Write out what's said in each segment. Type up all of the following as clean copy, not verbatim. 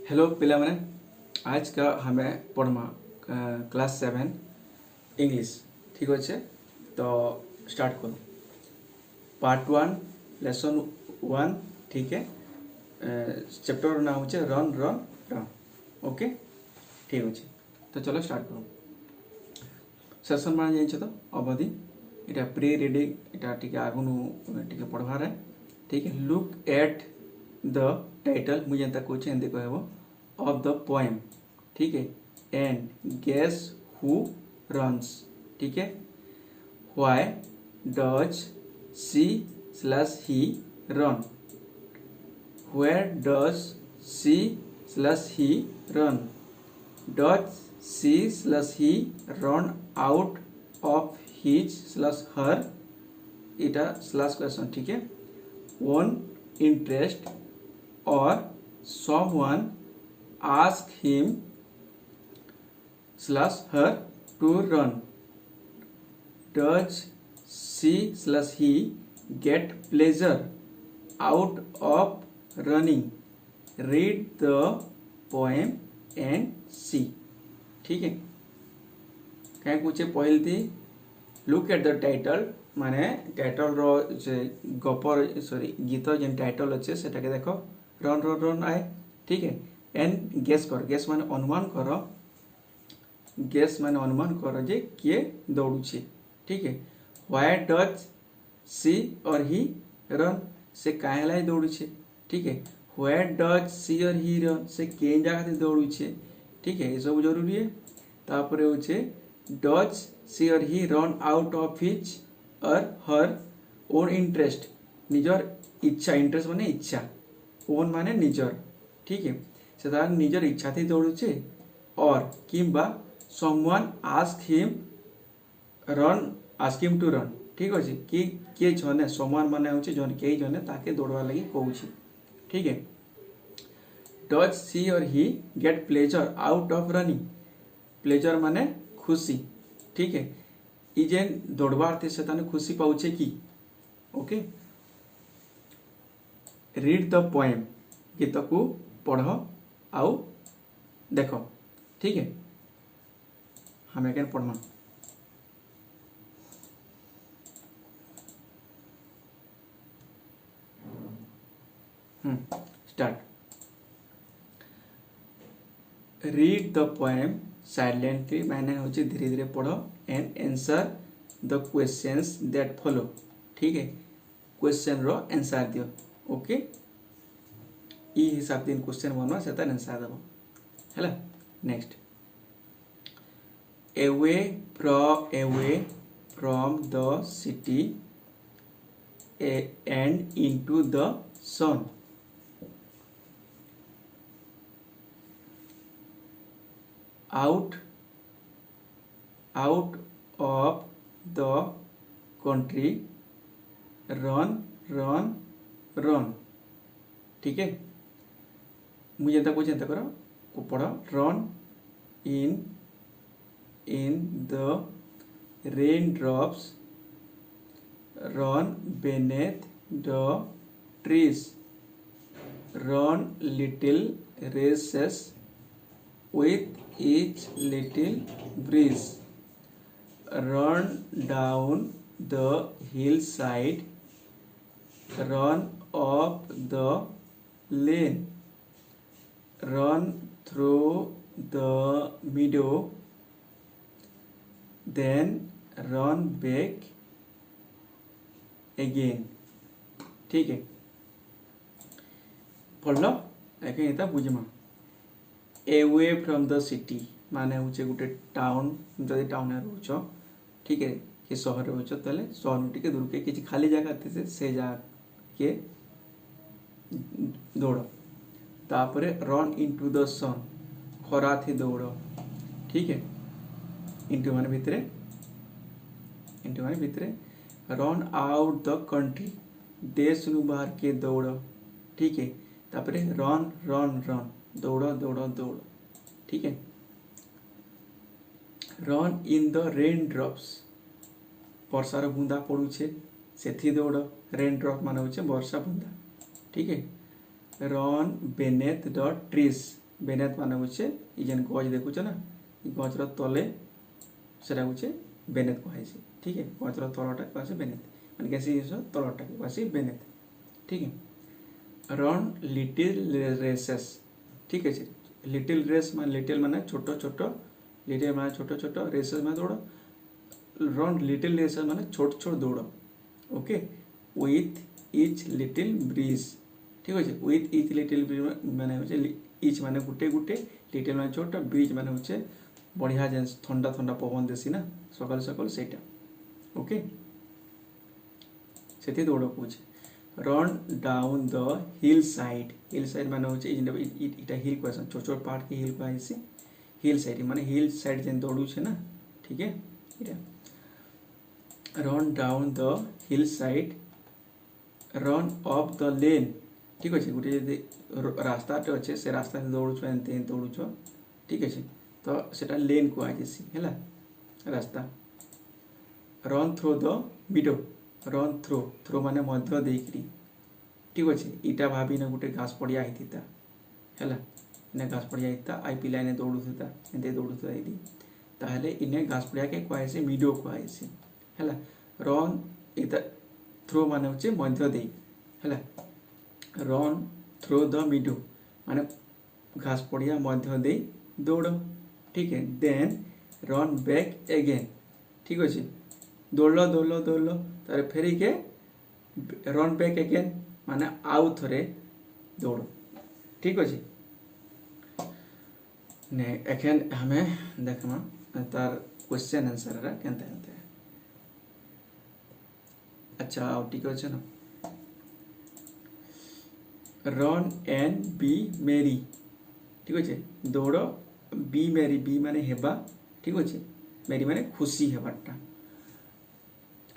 Hello पिला मैंने आज का हमें पढ़मा क्लास 7 इंग्लिश ठीक अच्छे तो स्टार्ट करो पार्ट 1 लेसन 1 ठीक है चैप्टर नाम होचे रन रन रन ओके ठीक अच्छे तो चलो स्टार्ट करो सेशन मान जाइए तो अवधि इटा प्री रीडिंग इटा टिके आगुनु टिके पढ़वार है ठीक है लुक एट द टाइटल मुझे एंता कहूँ एंती कहब of the poem ठीक है and guess who runs ठीक है why does she/he run where does she/he run does she/he run out of his/her इटा स्लैश क्वेश्चन ठीक है own interest or someone ask him/her to run does she/he get pleasure out of running read the poem and see ठीक है क्या पूछे पहले थी look at the title माने टाइटल रो गपर सॉरी गीत जेन टाइटल अच्छे सेटा के देखो रन रन रन आए ठीक है एंड गेस कर गेस माने अनुमान कर गेस माने अनुमान कर जे किए दौड़ुछे ठीक है व्हाई डज सी और ही रन से काहेला दौड़ुछे ठीक है व्हेयर डज सी और ही रन से के जगह दौड़ुछे ठीक है ये सब जरूरी है तापरे होछे डज सी और ही रन आउट ऑफ हिज और हर ओन इंटरेस्ट निजर इच्छा इंटरेस्ट माने इच्छा ओन माने निजर ठीक है से तार निजर इच्छा थी दौड़ुचे और किंबा someone ask him to run ठीक अछि कि के जने समवन माने होचे जन के जने ताके दौड़वा लागि कहउछि ठीक है डज सी और he get pleasure out of running pleasure माने खुशी ठीक है ई जेन दौड़वार थे से ताने खुशी पाउछे की ओके रीड द पोएम गीत को पढ़ आउ देखो ठीक है हमें क्या पढ़ना start read the poem silently मैंने होचे धीरे धीरे पढ़ो and answer the questions that follow ठीक है क्वेश्चन रो आंसर दियो ओके ई हिसाब दिन क्वेश्चन बनवा से ता आंसर दबो हैला next away from the city and into the sun out of the country run ठीक है मुझे तो कुछ चिंता करो को पढ़ो run in the raindrops run beneath the trees run little races with each little breeze run down the hillside run up the lane run through the meadow then run back again ठीक है पढ़ लो लेकिन इतना बुझमा away from the city माने होचे गुटे town जदि town रे रहउछो ठीक है कि शहर रे रहउछो तले शहर टिके दूर के किछि खाली जगह थे से जा के दौड़ तापरे रन इनटू द सन खरा थी दौड़ ठीक है इनटू माने भितरे रन आउट द कंट्री देश नु बाहर के दौड़ ठीक है तापरे रन रन रन दौड़ दौड़ दौड़ ठीक है run in the rain drops वर्षार बुंदा पड़ुछे सेथि दौड़ रेन ड्रॉप माने होचे वर्षा बुंदा ठीक है run beneath the trees beneath माने होचे ई जेन गज देखुछ ना ई गजर तले सेटा होचे बेनेथ कहाइसे ठीक है गजर तलटा कहासे बेनेथ माने कैसे इस तलटा कहासे बेनेथ ठीक है रन लिटिल रेसेस ठीक है लिटिल रेस माने लिटिल माने छोटो छोटो लिटिल माने छोटो छोटो रेसेस माने दौड़ रन लिटिल रेसेस माने छोट छोट दौड़ okay with each little bridge ठीक है विथ इच लिटिल ब्रिज माने होचे इच माने गुटे गुटे लिटिल माने छोट ब्रिज माने होचे बढ़िया जे ठंडा ठंडा पवन देसी ना सकाल सकाल सेटा ओके सेठी दौड़ पूछ run down the hill side माने होचे इटा हिल क्वेश्चन छोट छोट पार्ट के हिल कहाइसे हिल साइड माने हिल साइड जेन दौड़ू छे ना ठीक है इटा run down the hill side run up the lane ठीक अच्छे गोटे रास्ताटे अच्छे से रास्ता दौड़ुछ एमती दौड़ुछ ठीक अच्छे तो सेटा लेन कहुसी है रास्ता run through the meadow run through through माने मध्य देकरी ठीक अच्छे इटा भाभी ना गोटे घास पड़िया होता है इने घास पड़िया होता आई पिला इने दौड़ुता एमती दौड़ुता यदि ताहले इने घास पड़िया के कहुसी मिडो कहुसी है रन इता थ्रो माने होचे मध्य दे है रन थ्रो द मिडो माने घास पड़िया मध्य दे दौड़ ठीक है देन रन बैक अगेन ठीक अच्छे दौड़ दौड़ दौड़ तार फेरी के रन बैक अगेन माने आउ थरे दौड़ ठीक अच्छे ने एखन हमें देखमा तार क्वेश्चन आंसर रा केनते केनते अच्छा आउ ठीक अच्छे ना रन एंड बी मेरी ठीक अच्छे दौड़ बी मेरी बी माने हेबा ठीक अच्छे मेरी माने खुशी हेबाटा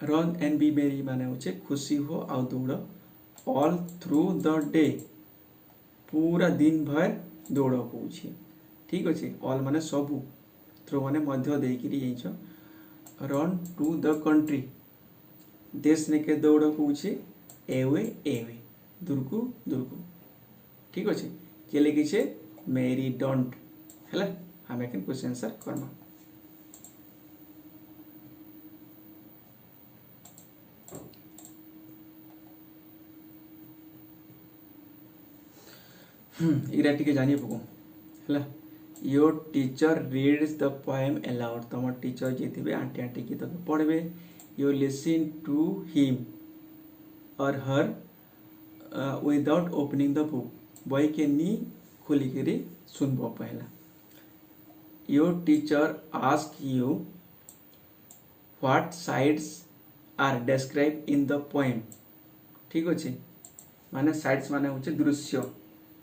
रन एंड बी मेरी माने होचे खुशी हो आ दौड़ ऑल थ्रू द डे पूरा दिन भर दौड़ कहूँ ठीक अच्छे ऑल माने सबू थ्रू माने मध्य देकरी रन टू द कंट्री देश ने के दौड़ कहूँ एवे एवे दुर्गु दुर्गु ठीक अच्छे किए लिखी मेरी डोंट है हमें क्वेश्चन आंसर करमा इरा टिके जानी पको है your teacher reads the poem aloud तुम टीचर जी थे आंटी आंटी की तो पढ़वे यू लिसन टू हिम और her without opening the book बही के नी खोली कर सुनब पहला your teacher ask you what sights are describe in the poem ठीक अच्छे माने साइड्स माने होचे दृश्य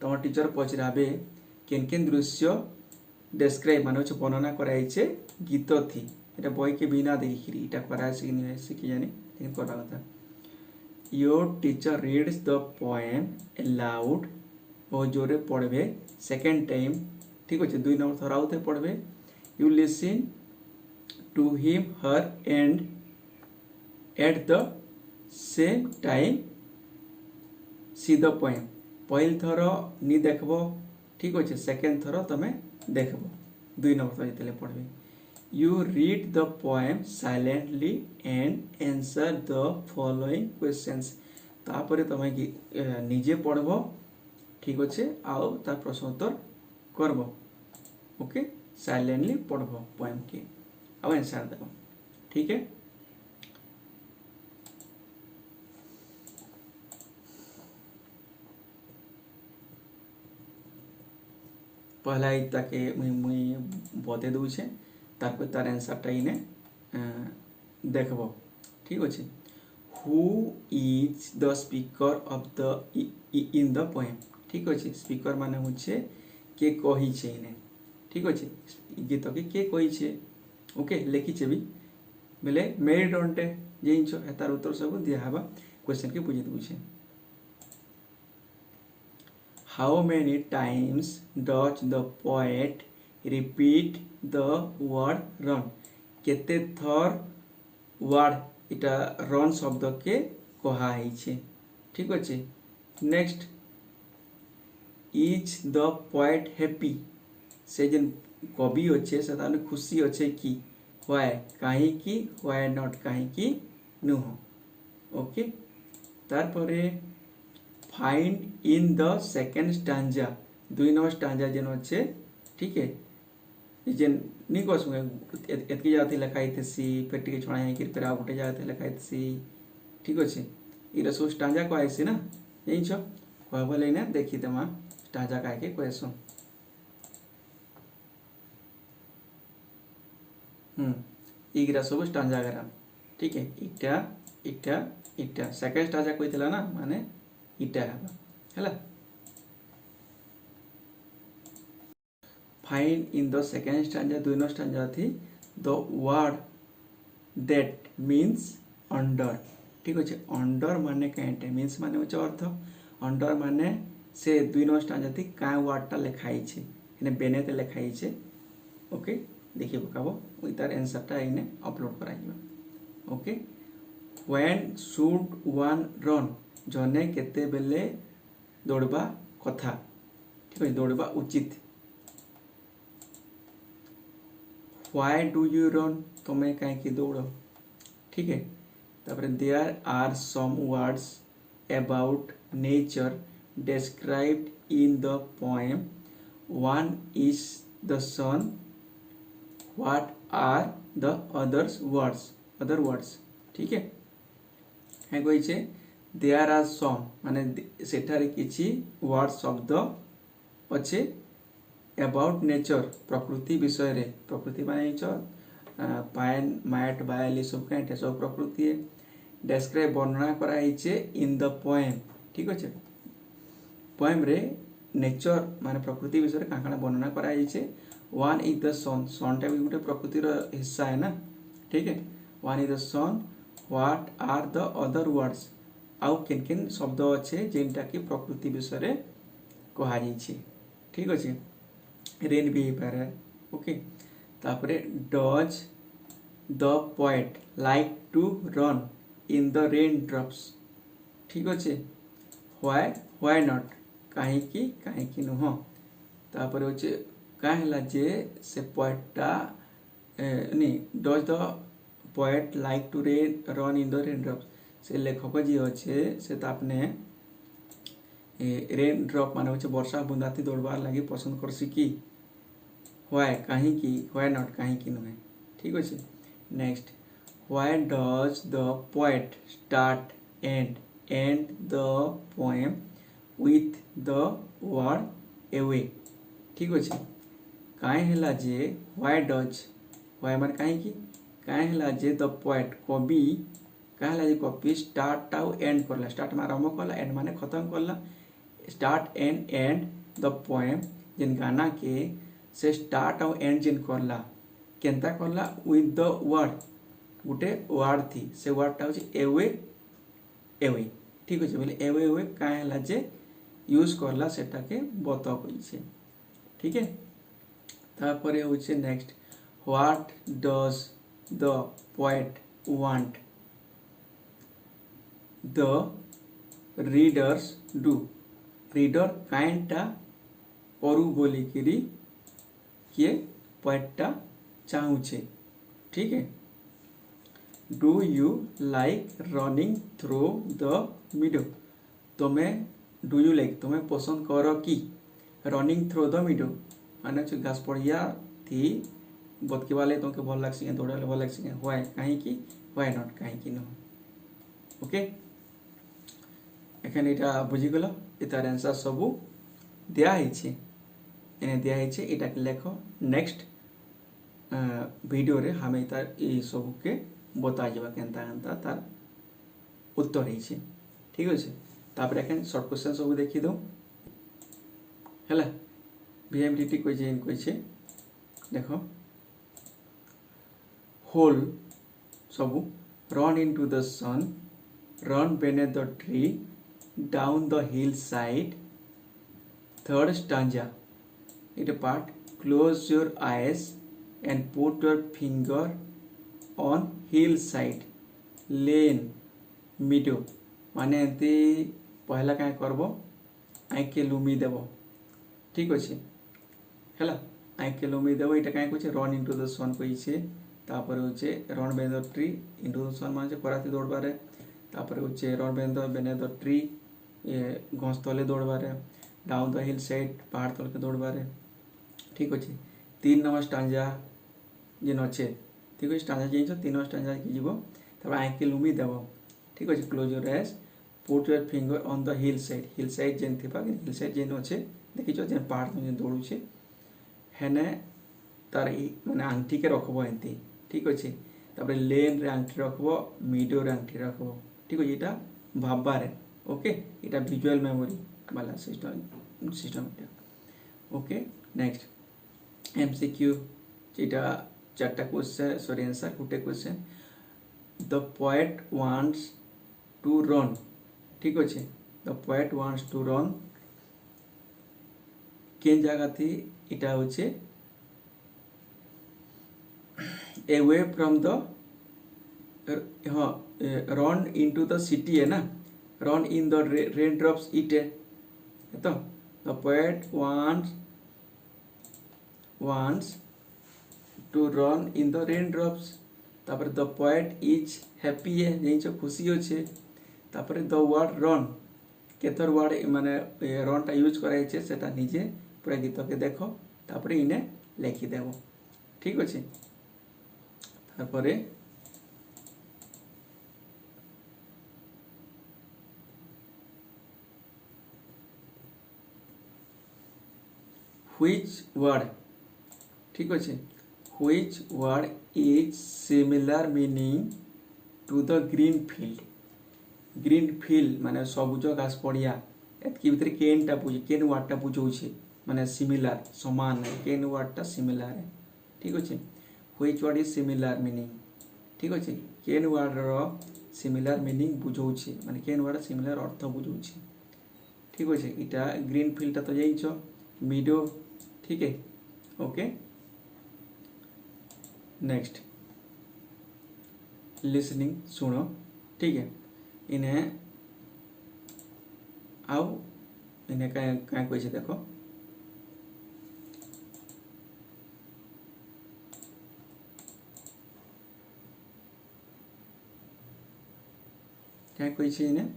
तुम टीचर पचराबे केन केन दृश्य डिस्क्राइब माने होचे वर्णना कराइछे गीत थी एटा बही के बिना देखिरी एटा कराइछे कि नहीं कि जाने लेकिन करबा कथा your teacher reads the poem allowed बहुत जोरे पढ़वे सेकेंड टाइम ठीक अच्छे 2 नंबर थोड़ा आउते पढ़वे you listen to him her and at the same time see the poem पहल थर नी देखब ठीक अच्छे सेकेंड थर तुम्हें देखब 2 नंबर थर जो पढ़वे you read the poem silently and answer the following questions तापर तुम निजे पढ़ब ठीक अच्छे आउ तार प्रश्न उत्तर करब ओके साइलेंटली पढ़ब पोएम के आउ आंसर देव ठीक है पहला इता के मुई बते दूचे तार तार आंसरटा इने देखब ठीक अच्छे who is the speaker of the in the poem ठीक अच्छे स्पीकर माने होचे के कही छे इने ठीक अच्छे गीत के कही छे ओके लिखी छे भी बेले मेरी डोंटे जेइंचो तार उत्तर सब दिया हबा क्वेश्चन के बुझी दूचे how many times does the poet repeat the word run केते थर वर्ड इटा रन शब्द के कहा है ठीक अच्छे next is the poet happy से जेन कवि अच्छे से ताने खुशी अच्छे कि व्हाई कहीं कि व्हाई नॉट कहीं कि नुह ओके तार परे find in the second stanza 2 number stanza जेन अच्छे ठीक है जेन नी कस एतकी जाती लिखाई थी फिर टी छड़ा है फिर आ गोटे जगह लिखाई थी ठीक अच्छे ये सब स्टांजा कहसी ना यही छ कहब ना देखी देमा स्टांजा कह कहसु इगरा सब स्टांजा गरा ठीक है इटा इटा इटा सेकेंड स्टांजा कोई ना माने इटा है find in the second stanza 2 number stanza थी the word that means under ठीक अच्छे अंडर माने कहीं मीन्स माने होचे अर्थ अंडर माने से 2 नंबर स्टांजा थी क्या वर्डटा लिखाई छे एने बेनेते लिखाई छे ओके देखि पकाबो ओइ तार आंसरटा एने अपलोड कराइबो okay when should one run जने केते बेले दौड़बा कथा ठीक है दौड़बा उचित व्हाई डू यू रन तुम्हें कहीं की दौड़ ठीक है तापर there are some words about nature described in the poem one is the sun what are the other words ठीक है कोई छे देयर आर सम माने सेठारे किछि वर्ड शब्द अच्छे अबाउट नेचर प्रकृति विषय रे प्रकृति माने पायन मैट बायल सब कहीं सब प्रकृति डेस्क्राइब वर्णना करा इन द पोएम ठीक अच्छे पोएम रे नेचर माने प्रकृति विषय काण काण वर्णना करा वन इज द सन सनटा भी गोटे प्रकृतिर हिस्सा है ना ठीक है one is the sun what are the other words आउ केन केन शब्द अच्छे जेनटा कि प्रकृति विषय रे कहा ठीक अच्छे रेन भी हो पारे ओके तापरे does the poet like to run in the rain drops ठीक अच्छे व्हाई नॉट कहीं कि नुह तापर होचे का हला जे से पोएटटा नहीं does the poet like to run in the rain drops से लेखक जी अच्छे से तापने रेन ड्रॉप माने होचे वर्षा बुंदाती दौड़बार लगी पसंद करसी कि व्हाई कहीं कि व्हाई नॉट कहीं कि नुहे ठीक अच्छे next why does the poet start and the poem with the word away ठीक अच्छे काहे हला जे why does why माने काहे कि काहे हला जे द पोएट कवि काहे हला जे कवि स्टार्ट आउ एंड करला स्टार्ट में आरंभ करला एंड माने खत्म करला स्टार्ट एंड द पोएम जिन गाना के से स्टार्ट आउ एंड जिन करला केनता करला with the word Gute word थी से वर्डटा होचे एवे ठीक अच्छे बोले एवे काहे हला जे यूज करला सेटा के बता कइसे ठीक है तापरे होचे next what does the poet want the readers do reader काइंडटा करू बोली किरी के पोएटटा चाहूचे ठीक है do you like running through the meadow तुम्हें डू यू लाइक तुम्हें पसंद करो कि रनिंग थ्रू द मीडो माने घास पड़िया थी बतके वाले तुमके भल लागसी दौड़ाले भल लागसी व्हाई कहीं कि व्हाई नॉट कहीं कि न ओके एखन एटा बुझी गलो एतार आंसर सब दिया हिचे एने दिया हिचे एटा के लेखो नेक्स्ट वीडियो रे हम एतार ए सब के बता जबा केनता केनता तार उत्तर हिचे ठीक अछि तापर एखन शॉर्ट क्वेश्चन सब देखि दो हैला VMDT कोइ जे कोइ छे देखो होल सब run into the sun run beneath the tree down the hillside third stanza it part close your eyes and put your finger on hillside lane meadow माने एंती पहला क्या करबो आँख के लुमी देबो ठीक अच्छे है आँखे लंबी देव ये कहीं कहे रन इनटू द सन कही तापर होचे रन बेन the tree into the sun मान खराती दौड़बारे तापर होचे रन बेन द ट्री घस तले दौड़बारे डाउन द हिल साइड पहाड़ तल के दौड़बारे ठीक अच्छे 3 नंबर स्टांजा जेन अच्छे ठीक अच्छे स्टांजा जिन 3 नंबर स्टांजा की जीव तापर आँखे लुमी देव ठीक अच्छे close your eyes put your finger on the hill side जेन थी हिल साइड जेन अच्छे देखीच जेन पहाड़ जेन दौड़ुचे हेने तार माने आंगठी के रखब एमती ठीक अच्छे तापर लेन रे आंगठी रखब मिडियो रे आंगठी रखब ठीक अच्छे यहाँ भाबारे ओके यहाँ विजुअल मेमोरी वाला सिस्टम ओके नेक्स्ट एमसीक्यू यहाँ 4टा क्वेश्चन सॉरी आंसर गोटे question the poet wants to run ठीक अच्छे the poet wants to run केन जगह थी इटा होचे away from the हाँ run into the city है ना run in the raindrops it है तो the poet wants to run in the raindrops तापर the poet is happy है यही जो खुशी होचे तापर the word run केतर वर्ड माने रन टा यूज कराई छे सेटा निजे पूरा गीत के देखो तापर इने लिखि देबो ठीक अछि तारपरे which word ठीक अछि which word is similar meaning to the green field माने सबुज घास पड़िया एतकी भीतर केन टा बुझ केन वर्ड टा बुझौछे माने सिमिलर समान है केन वर्ड टा सिमिलर है ठीक अछि which word is similar meaning ठीक अछि केन वर्ड रो सिमिलर मीनिंग बुझौछे माने केन वर्ड सिमिलर अर्थ बुझौछे ठीक अछि इटा ग्रीन फील्ड टा तो जाइछो मीडो ठीक है ओके नेक्स्ट लिसनिंग सुनो ठीक है इन्हें आओ इन्हें क्या कहे देखो क्या कहे इन्हें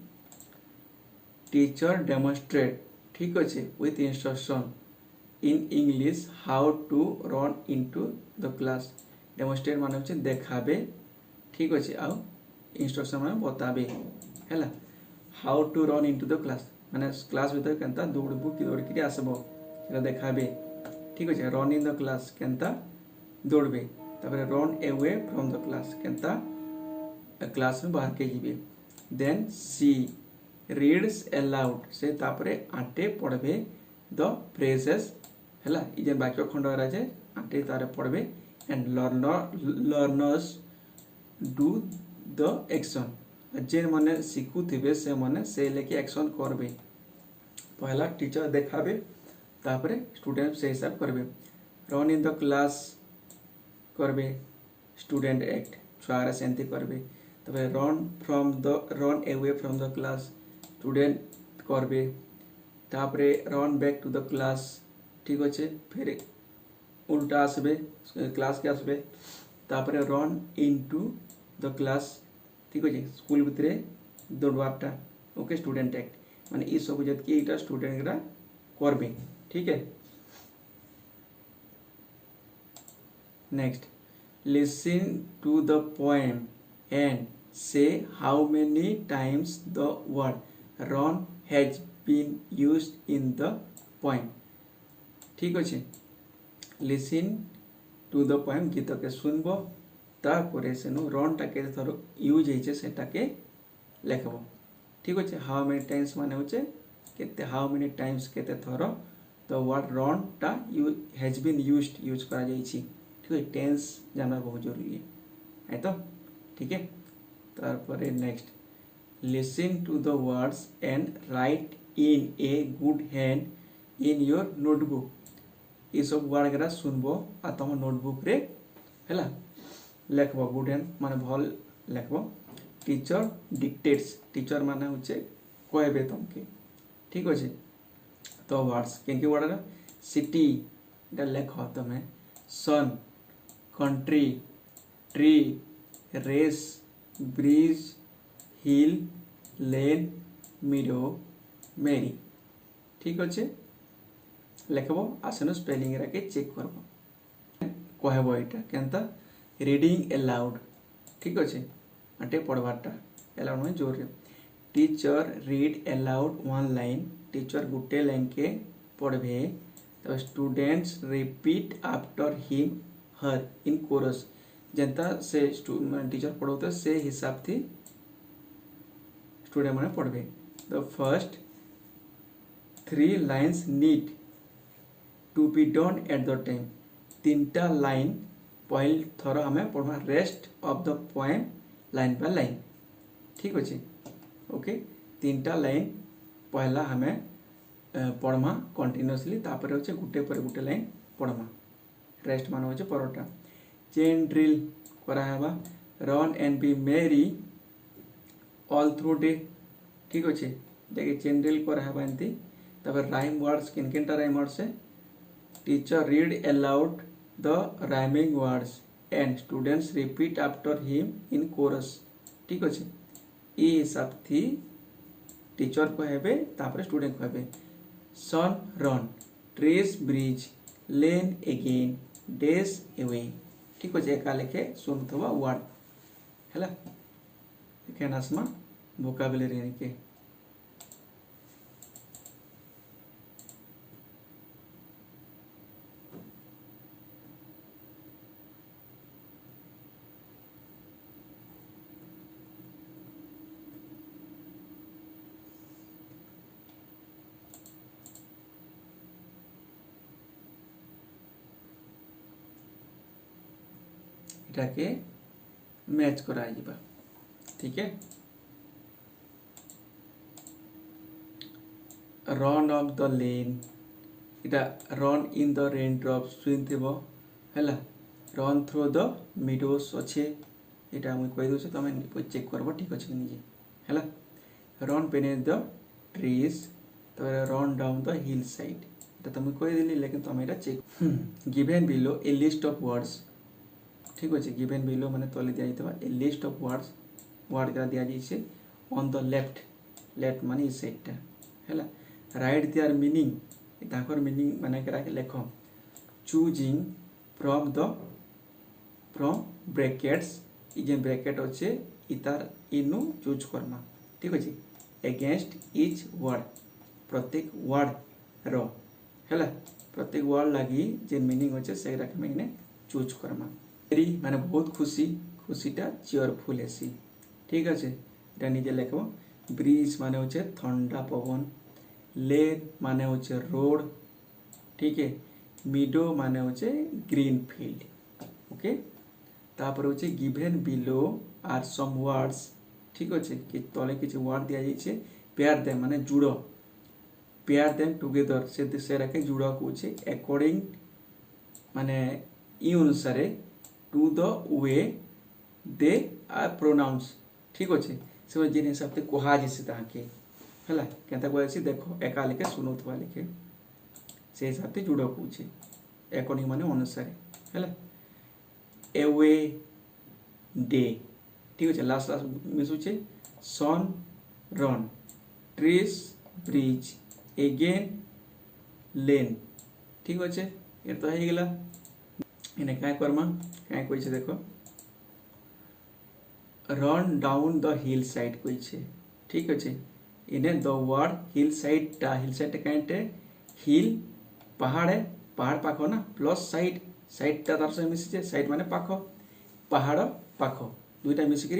टीचर डेमोन्स्ट्रेट ठीक अच्छे with instruction in English how to run into the class demonstrate माने होचे देखाबे ठीक अच्छे आओ इंस्ट्रक्शन में बताबे हैला how to run into the class माने क्लास भीतर केनता दौड़बू कि दौड़ के आसबो सेटा देखाबे ठीक अच्छे रन इन द क्लास केनता दौड़बे तापर run away from the class केनता क्लास में बाहर के जीबे देन सी रीड्स अलाउड से तापर आटे पढ़बे द फ्रेजेस हैला इ जे वाक्य खंड रा जे आटे तारे पढ़बे and learners do the action जेन माने शिखुथिबे से माने से लेके एक्शन करबे पहला टीचर देखाबे तापरे स्टूडेंट से हिसाब करबे रन इन द क्लास करबे स्टूडेंट एक्ट छुआरा सेंती करबे तबे run away from the class student करबे तापरे run back to the class ठीक अच्छे फिर उल्टा आसबे क्लास के आसबे तापरे रन इनटू द क्लास ठीक अच्छे स्कूल भितरे दौड़बारटा ओके स्टूडेंट एक्ट माने ई सब जत कि एटा स्टूडेंट रा करबे ठीक है next listen to the poem and say how many times the word run has been used in the poem ठीक अच्छे लिसन टू द पोएम गीत के सुनबो तापर सेनु रन टा के थर यूज होइछे सेटा के लेखबो ठीक अच्छे हाउ मेनी टाइम्स माने होचे केते हाउ मेनी टाइम्स केते थर द वर्ड रन टा हैज बीन यूज्ड यूज करा जाइछि ठीक है टेंस जानना बहुत जरूरी है तो ठीक है तारपरे next listen to the words and write in a good hand in your notebook ये सब वर्ड गरा सुनबो आ तुम नोटबुक रे हैला लेखबो गुड हैंड माने भल लेखबो टीचर डिक्टेट्स टीचर माने होचे कहबे तुमके ठीक अछि तो वर्ड्स केन के वर्ड सिटी इटा लेख तुम्हें सन कंट्री ट्री रेस ब्रिज हिल लेन मिडो मेरी ठीक अच्छे लेखब आसन स्पेलिंग के चेक करब कहब यहाँ केनता रीडिंग एलाउड ठीक अच्छे आटे पढ़वाटा एलाउड मैं जोर teacher read aloud one line teacher गुटे लाइन के पढ़े तो students repeat after him her in chorus जनता से टीचर पढ़ाते से हिसाब थी स्टूडेंट मैंने पढ़े the first 3 lines need to be done at the time 3टा लाइन पहल थर हमें पढ़वा rest of the poem line by line ठीक अच्छे ओके 3टा लाइन पहला हमें पढ़मा कंटिन्यूअसली तापर होचे गुटे पर गुटे लाइन पढ़मा रेस्ट मान होचे परटा चेन ड्रिल करा हेबा run and be merry all through day ठीक अच्छे देखिए चेन ड्रिल करा हेबा एंती तापर राइम वर्ड्स किन किनटा राइम वर्ड्स है teacher read aloud the rhyming words and students repeat after him in chorus ठीक अच्छे ये हिसाब थी टीचर कहबे तापर स्टूडेंट कहबे सन रन ट्रेस ब्रिज लेन अगेन डेज अवे ठीक अच्छे एका लेखे सुनथवा वर्ड हैला एखे नासमा वोकाबुलरी के के मैच कराइबा ठीक है रन ऑफ द लेन इटा run in the rain drop सुन थेबो हैला रन थ्रू द मिडोस अच्छे इटा मुई कहि दोछे तमे चेक करबो ठीक अछि निजे हैला रन बेनेथ द ट्रीज तो run down the hill side इटा तमे कहि देली लेकिन तमे इटा check given below a list of words ठीक अच्छे गिवन बिलो मैंने तले दिया a list of words word का दिया जाइए ऑन द लेफ्ट माने इस साइडटा हैला right there meaning Takar meaning माने करा के लेख choosing from brackets E J bracket अच्छे इतार इनु चूज करना ठीक अच्छे अगेंस्ट ईच वर्ड प्रत्येक वर्ड रो हैला प्रत्येक वर्ड लगी जे मीनिंग अच्छे से रख में इने चूज करना मेरी माने बहुत खुशी खुशीटा चीयरफुल हेसी ठीक अच्छे এটা নিজে লেখো ब्रिज माने होचे ठंडा पवन लेन माने होचे रोड ठीक है मिडो माने होचे ग्रीन फील्ड ओके तापर होचे given below are some words ठीक अच्छे कि तले किछि वर्ड दिया जाइछे पेयर देम माने जुड़ो पेयर देम टुगेदर से रखे जुड़ो कोचे अकॉर्डिंग माने ई अनुसारे to the way they are pronounce ठीक अच्छे से जिन हिसाब से कहा जैसे ताके हैला केनता कहसी देखो एका लेखे सुनोथवा लेखे से हिसाब से जुड़ो पूछे अकॉर्डिंग माने अनुसार हैला एवे डे ठीक अच्छे लास्ट मिसुचे सन रन ट्रीज ब्रिज अगेन लेन ठीक अच्छे ये तो है गला इने क्या करमा क्या कोई देखो run down the hill side कोई ठीक अच्छे इने द वर्ड हिल साइड कहते हिल पहाड़ है पहाड़ पाख ना प्लस साइड साइडटा तार सहित मिसी साइड माने पाख पहाड़ पाख दुईटा मिसिक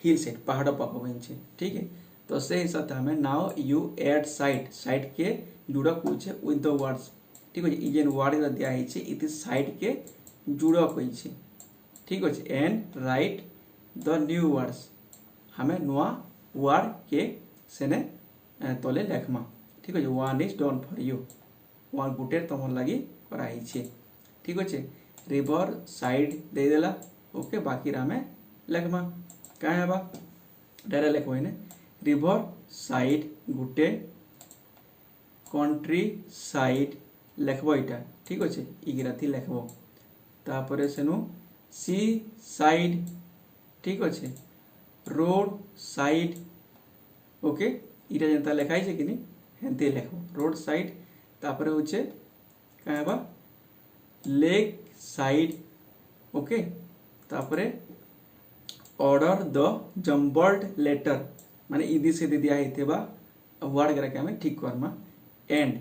हिल साइड पहाड़ पाख बनी ठीक है तो से हिसाब से हमें नाउ यू एड साइड के जुड़ा पूछे विथ द वर्ड्स ठीक है जेन वर्ड दिया है साइड के जुड़ा कही ठीक अच्छे and right the new words हमें नुआ वर्ड के सेने तले लेखमा ठीक अच्छे one is done for you one गुटे तुम लगी कराई ठीक अच्छे रिवर साइड दे देला ओके बाकी हमें लेखमा क्या है डायरेक्ट लेखो इने रिवर साइड गुटे कंट्री साइड लेखब इटा ठीक अच्छे इगराथी लेखब तापर सेनु सी साइड ठीक अच्छे रोड साइड ओके इटा जेनता लेखाई छे कि हेंते लेखब रोड साइड तापर होचे कहबा लेक साइड ओके तापर ऑर्डर द जम्बल्ड लेटर माने इदी से दिया हेतेबा वर्ड गरा के हमें ठीक करमा एंड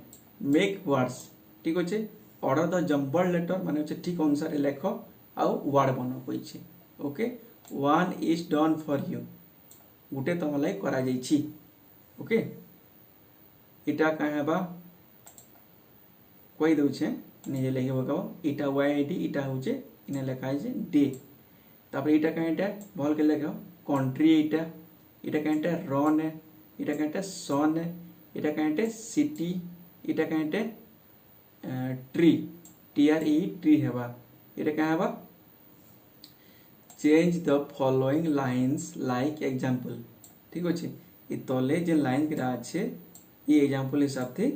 मेक वर्ड्स ठीक अच्छे ऑर्डर द जम्बल्ड लेटर माने होचे ठीक अनुसार लेख आउ वर्ड बनो कइछे okay one is done for you गुटे तुम लाई करा जाइछि ओके इटा कहबा कोई दउछे निजे लेखे बकाओ इटा वाईडी इटा होचे इने लेखाइ जे डे तापर इटा कहटा भल के लेखाओ कंट्री इटा इटा कहटा रन है इटा कहटा सन है इटा कहटे सिटी इटा कहटे ट्री TRE ट्री हेबा इटा कहबा change the following lines like example ठीक अच्छे ये तले जे लाइन गिरा अच्छे ये एग्जांपल हिसाब से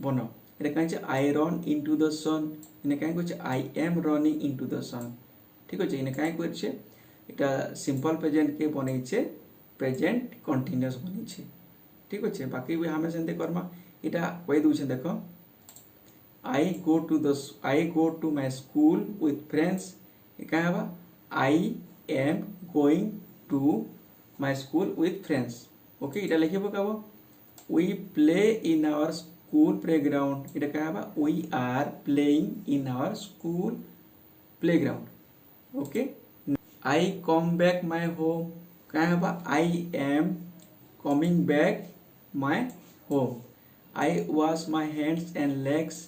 बनो इटा कहे I run into the sun इने कहे कुछ I am running into the sun ठीक अच्छे इने कहे कुछ इटा सिंपल प्रेजेंट के बनै छे प्रेजेंट कंटीन्यूअस बनै छे ठीक अच्छे बाकी भी हमें सेंते करमा इटा कहि दउ छे देखो I go to my school with friends ये कहबा I am going to my school with friends okay इटा लिखे पकाबो we play in our school playground इटा कहबा we are playing in our school playground okay I come back my home कहबा I am coming back my home I wash my hands and legs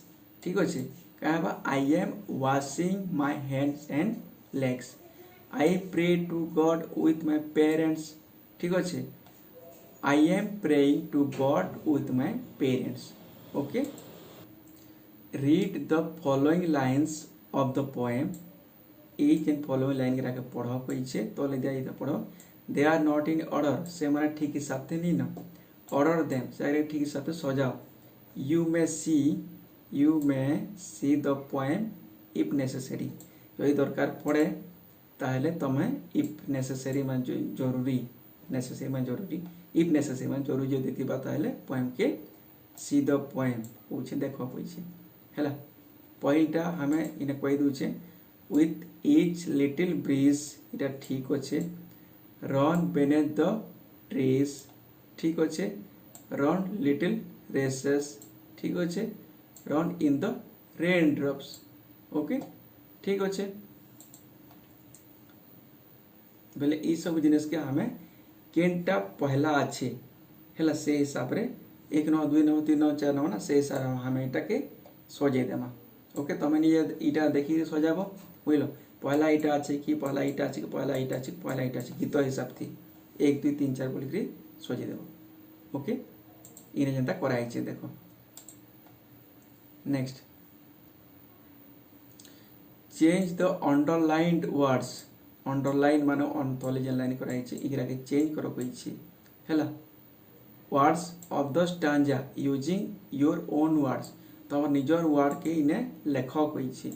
ठीक अच्छे कहबा I am washing my hands and legs I pray to God with my parents ठीक अच्छे I am praying to God with my parents okay read the following lines of the poem each and following line गिरा के पढ़ो पीछे तो ले दिया पढ़ो they are not in order से माने ठीक हिसाब से नहीं ना ऑर्डर देम से ठीक हिसाब से सजाओ you may C the poem if necessary जो दरकार पड़े ताहले तमे इफ नेसेसरी मान जरूरी नेसेसरी मान जरूरी इफ नेसेसरी मान जरूरी जो देतिबा ताहले पोएम के सी द पोएम पूछे देखो पूछे हैला पहिलटा हमें इने कहि दुचे with each little breeze इटा ठीक अच्छे run beneath the trees ठीक अच्छे run little races ठीक अच्छे run in the raindrops okay ठीक अच्छे बेले ई सब जिनिस के हमें केनटा पहला अच्छे हैला से हिसाब रे 1 9 2 9 3 9 4 9 ना से हिसाब हमें इटा के सजे देमा ओके तमे निजे इटा देखि सजाबो बुझलो पहला इटा अच्छे कि पहला इटा अच्छे कि पहला इटा अच्छे पहला इटा अच्छे गीत हिसाब थी 1 2 3 4 बोलिक सजे देव ओके इने जनता कराई छे देखो next change the underlined words underline माने ऑन तले जे लाइन कराई छे इगरा के चेंज करो कहि छी हैला words of the stanza using your own words तमर निजर वर्ड के इने लेखो कहि छी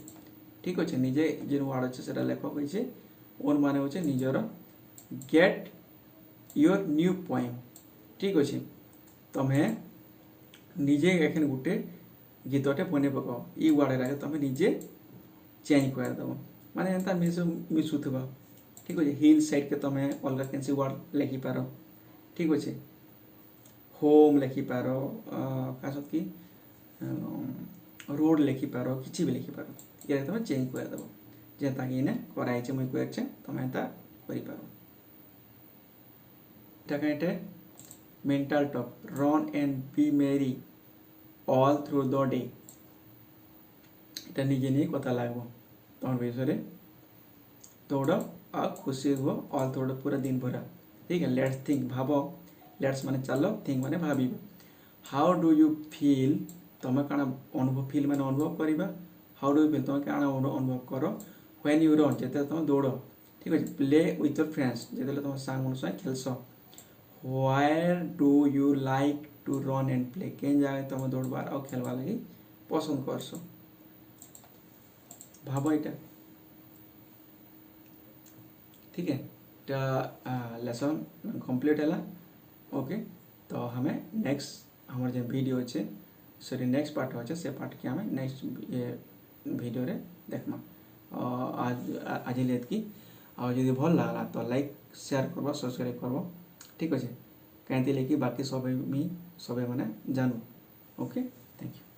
ठीक अच्छे निजे जो वार्ड अच्छे से लेख कही ओन मान हो निजर गेट योर न्यू पोएम ठीक अच्छे तुम्हें निजे एखन गोटे गीतटे बने पकाओ ई वार्ड आगे तुम्हें निजे चेंज करदेव माने एंता मिसुथबा ठीक अच्छे हिल साइड के तुम्हें अलग कैंसी वार्ड लिखिपार ठीक अच्छे होम लिखिपार क्या कि रोड लिखिपार किसी भी लिखिपार ये तुम चेंज करदेव जेता कि इने कराई छे मुई कहछे तुम एता करि पारो एटा कहटे mental talk run and be merry all through the day एटा निजे नहीं कथा लागबो तोर विषय दौड़ आ खुशी हो ऑल थ्रू पूरा दिन भरा ठीक है लेट्स थिंक भाबो लेट्स माने चलो थिंक माने भाबिबो हाउ डू यू फील तुम काना अनुभव फील माने अनुभव करिबा हाउ डू यू फील तुम क्या अनुभव करो व्हेन यू रन जेते तुम दौड़ ठीक है प्ले विथ योर फ्रेंड्स जेते तुम सांग मन संग खेलस where do you like to run and play केन जाए तुम दौड़बार और खेलवा लगी पसंद करस भाव यहाँ ठीक है लेसन कंप्लीट है ओके तो हमें नेक्स्ट हमारे जो वीडियो अच्छे सॉरी नेक्स्ट पार्ट अच्छे से पार्ट के हमें नेक्स्ट ये वीडियो रे देखमा आज आज लेतकी और जब भल लगा तो लाइक शेयर करब सब्सक्राइब करब ठीक अच्छे कहीं बाकी सब माने जानू ओके थैंक यू।